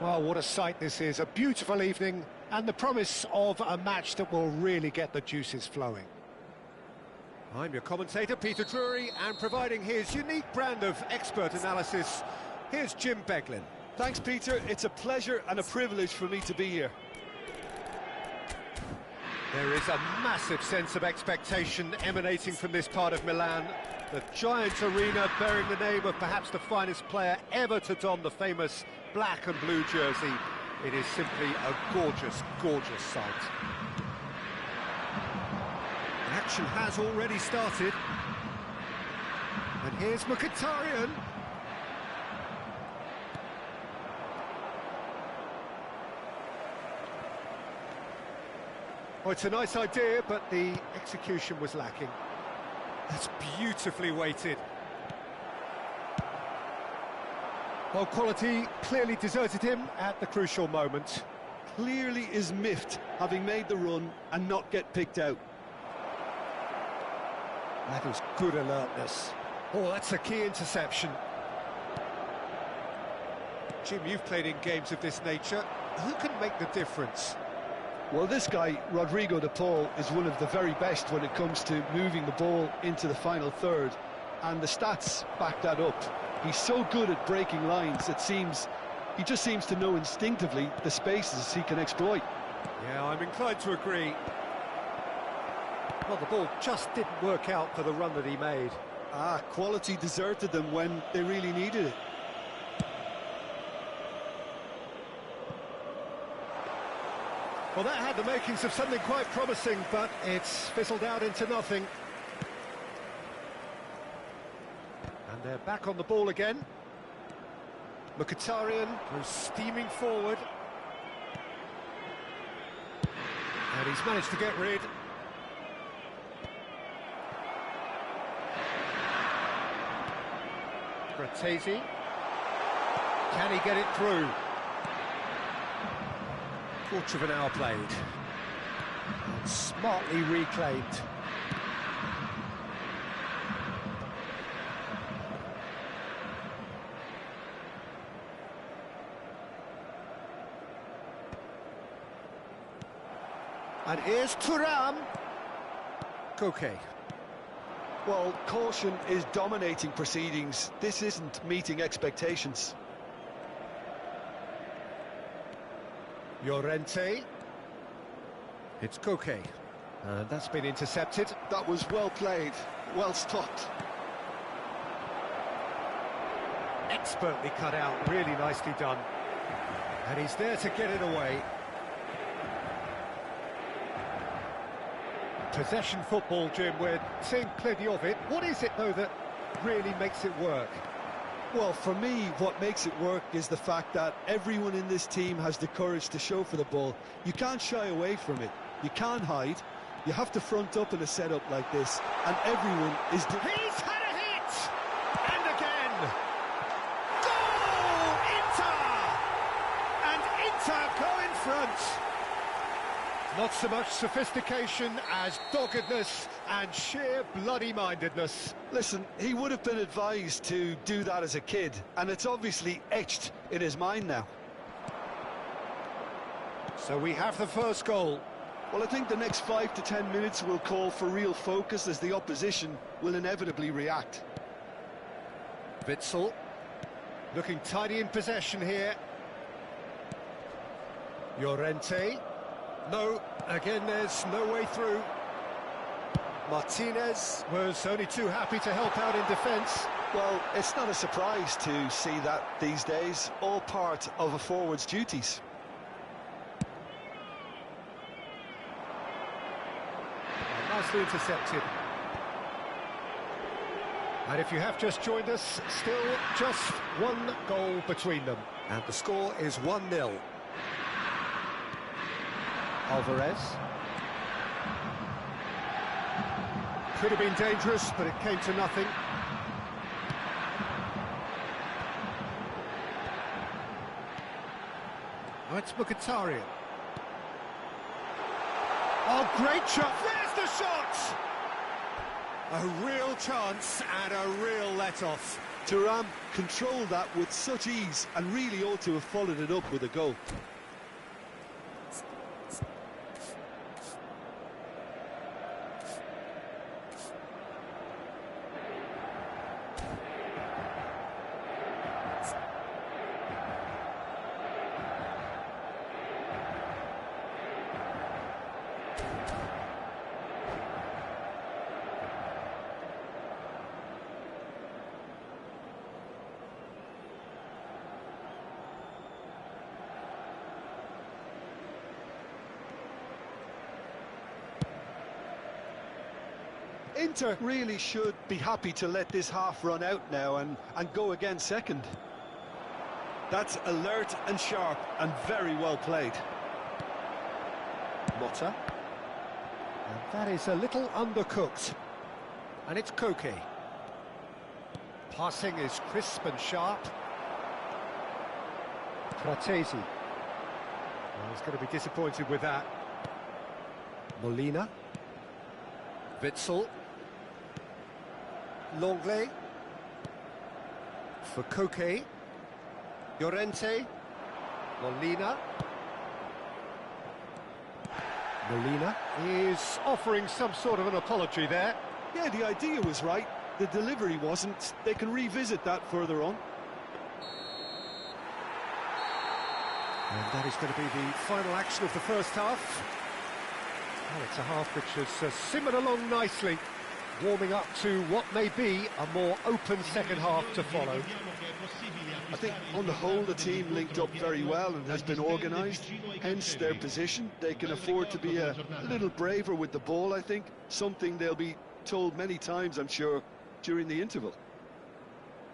Well, what a sight this is. A beautiful evening and the promise of a match that will really get the juices flowing. I'm your commentator, Peter Drury, and providing his unique brand of expert analysis, here's Jim Beglin. Thanks, Peter. It's a pleasure and a privilege for me to be here. There is a massive sense of expectation emanating from this part of Milan. The giant arena bearing the name of perhaps the finest player ever to don the famous black and blue jersey. It is simply a gorgeous, gorgeous sight. The action has already started. And here's Mkhitaryan. Oh, it's a nice idea, but the execution was lacking. That's beautifully weighted. Well, quality clearly deserted him at the crucial moment. Clearly is miffed, having made the run and not get picked out. That was good alertness. Oh, that's a key interception. Jim, you've played in games of this nature. Who can make the difference? Well, this guy, Rodrigo de Paul, is one of the very best when it comes to moving the ball into the final third, and the stats back that up. He's so good at breaking lines, he just seems to know instinctively the spaces he can exploit. Yeah, I'm inclined to agree. Well, the ball just didn't work out for the run that he made. Quality deserted them when they really needed it. Well, that had the makings of something quite promising, but it's fizzled out into nothing. And they're back on the ball again. Mkhitaryan goes steaming forward. And he's managed to get rid. Grattesi. Can he get it through? Quarter of an hour played. And smartly reclaimed. And here's Thuram. Koke. Well, caution is dominating proceedings. This isn't meeting expectations. Llorente. It's Koke. And that's been intercepted. That was well played, well stopped. Expertly cut out, really nicely done. And he's there to get it away. Possession football, Jim, we're seeing plenty of it. What is it, though, that really makes it work? Well, for me, what makes it work is the fact that everyone in this team has the courage to show for the ball. You can't shy away from it. You can't hide. You have to front up in a setup like this, and everyone is... He's had a hit! And again! Goal! Inter! And Inter go in front! Not so much sophistication as doggedness and sheer bloody-mindedness. Listen, he would have been advised to do that as a kid, and it's obviously etched in his mind now. So we have the first goal. Well, I think the next 5 to 10 minutes will call for real focus as the opposition will inevitably react. Witsel, looking tidy in possession here. Llorente. No, again, there's no way through. Martinez was only too happy to help out in defence. Well, it's not a surprise to see that these days, all part of a forward's duties. Nicely intercepted. And if you have just joined us, still just one goal between them. And the score is 1-0. Alvarez. Could have been dangerous, but it came to nothing. Now it's Mkhitaryan. Oh, great shot! There's the shot! A real chance and a real let-off. Thuram controlled that with such ease and really ought to have followed it up with a goal. Inter really should be happy to let this half run out now and go again second. That's alert and sharp and very well played. Motta. And that is a little undercooked. And it's Koke. Passing is crisp and sharp. Fratesi. Well, he's going to be disappointed with that. Molina. Witsel. Longley. For Koke. Llorente. Molina. Molina is offering some sort of an apology there. Yeah, the idea was right. The delivery wasn't. They can revisit that further on. And that is going to be the final action of the first half. Well, it's a half which has simmered along nicely, warming up to what may be a more open second half to follow. I think on the whole the team linked up very well and has been organised, hence their position. They can afford to be a little braver with the ball, I think, something they'll be told many times, I'm sure, during the interval.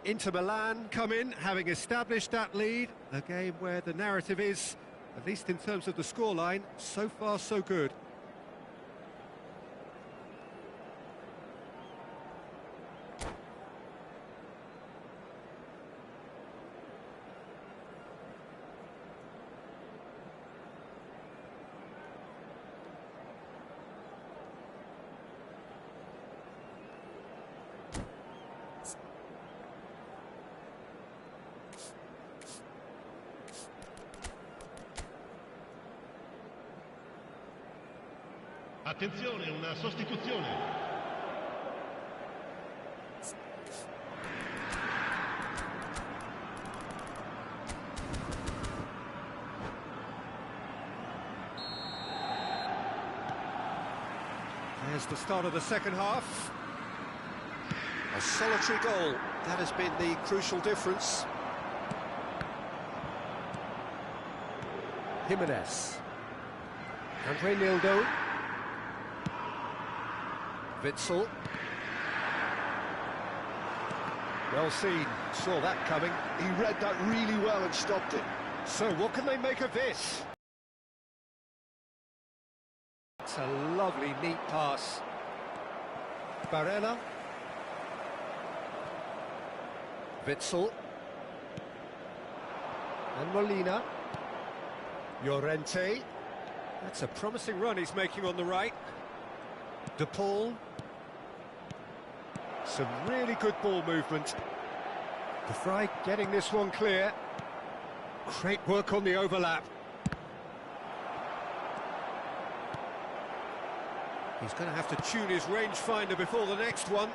Inter Milan come in, having established that lead, a game where the narrative is, at least in terms of the scoreline, so far so good. Attenzione, una sostituzione. There's the start of the second half. A solitary goal, that has been the crucial difference. Jimenez. And Reinildo. Witsel. Well seen, saw that coming. He read that really well and stopped it. So what can they make of this? It's a lovely, neat pass. Barella. Witsel. And Molina. Llorente. That's a promising run he's making on the right. De Paul. Some really good ball movement. De Vrij getting this one clear. Great work on the overlap. He's going to have to tune his rangefinder before the next one.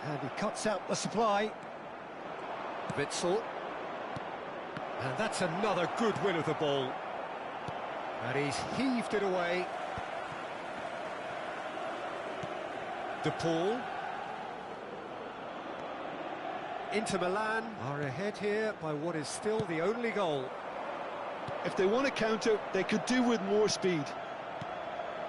And he cuts out the supply. Witsel. And that's another good win of the ball. And he's heaved it away. De Paul. Inter Milan are ahead here by what is still the only goal. If they want to counter, they could do with more speed.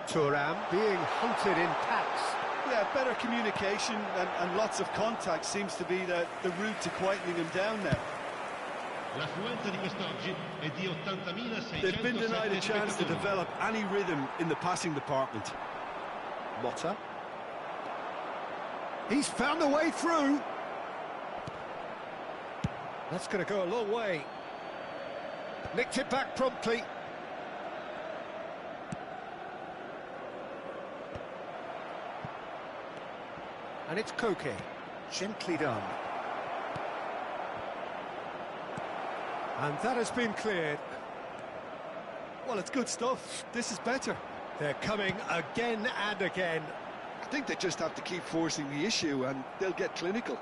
Thuram being hunted in packs. Yeah, better communication and lots of contact seems to be the route to quietening them down now. They've been denied a chance to develop any rhythm in the passing department. Motta. He's found a way through. That's going to go a long way. Nicked it back promptly. And it's Koke. Gently done. And that has been cleared. Well, it's good stuff. This is better. They're coming again and again. I think they just have to keep forcing the issue and they'll get clinical.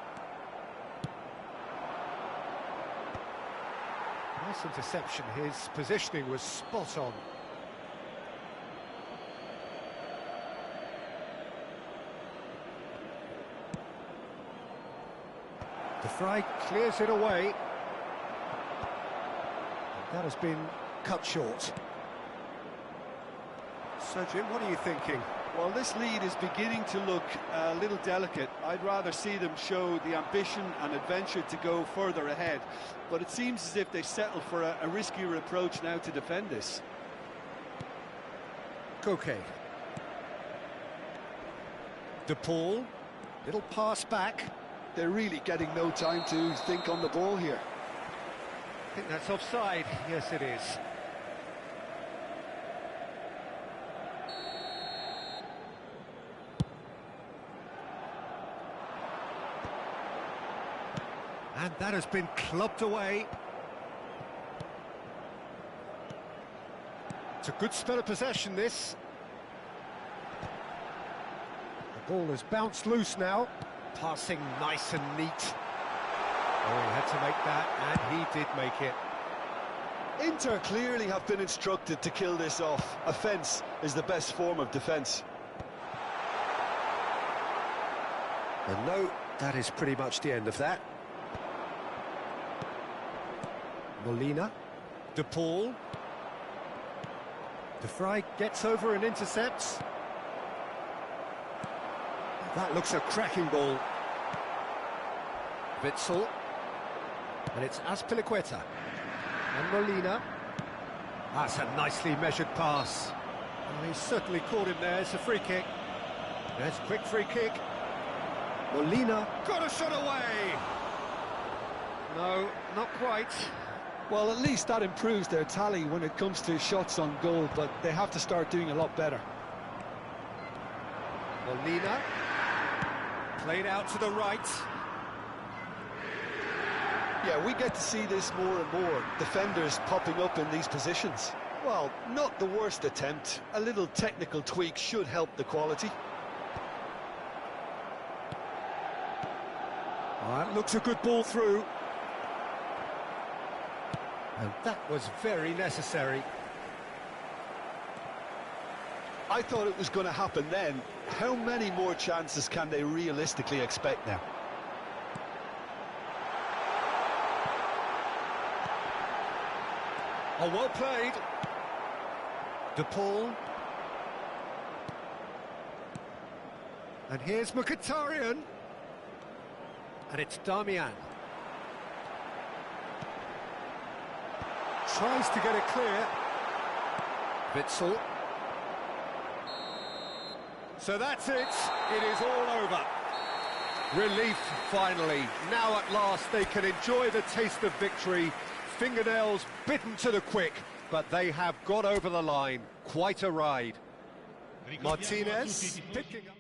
Nice interception. His positioning was spot on. De Vrij clears it away. And that has been cut short. So, Jim, what are you thinking? Well, this lead is beginning to look a little delicate. I'd rather see them show the ambition and adventure to go further ahead. But it seems as if they settle for a riskier approach now to defend this. Koke. De Paul. Little pass back. They're really getting no time to think on the ball here. I think that's offside. Yes, it is. And that has been clubbed away. It's a good spell of possession, this. The ball has bounced loose now. Passing nice and neat. Oh, he had to make that, and he did make it. Inter clearly have been instructed to kill this off. Offence is the best form of defence. And no, that is pretty much the end of that. Molina, De Paul. De Vrij gets over and intercepts. That looks a cracking ball. Witsel. And it's Azpilicueta. And Molina. That's a nicely measured pass. Oh, he's certainly caught him there. It's a free kick. There's a quick free kick. Molina. Got a shot away! No, not quite. Well, at least that improves their tally when it comes to shots on goal, but they have to start doing a lot better. Molina. Played out to the right. Yeah, we get to see this more and more. Defenders popping up in these positions. Well, not the worst attempt. A little technical tweak should help the quality. Oh, that looks a good ball through. And that was very necessary. I thought it was going to happen then. How many more chances can they realistically expect now? Oh, well played. De Paul. And here's Mkhitaryan. And it's Darmian. Tries to get it clear. Witsel. So that's it. It is all over. Relief, finally. Now at last they can enjoy the taste of victory. Fingernails bitten to the quick, but they have got over the line. Quite a ride. Martinez picking up.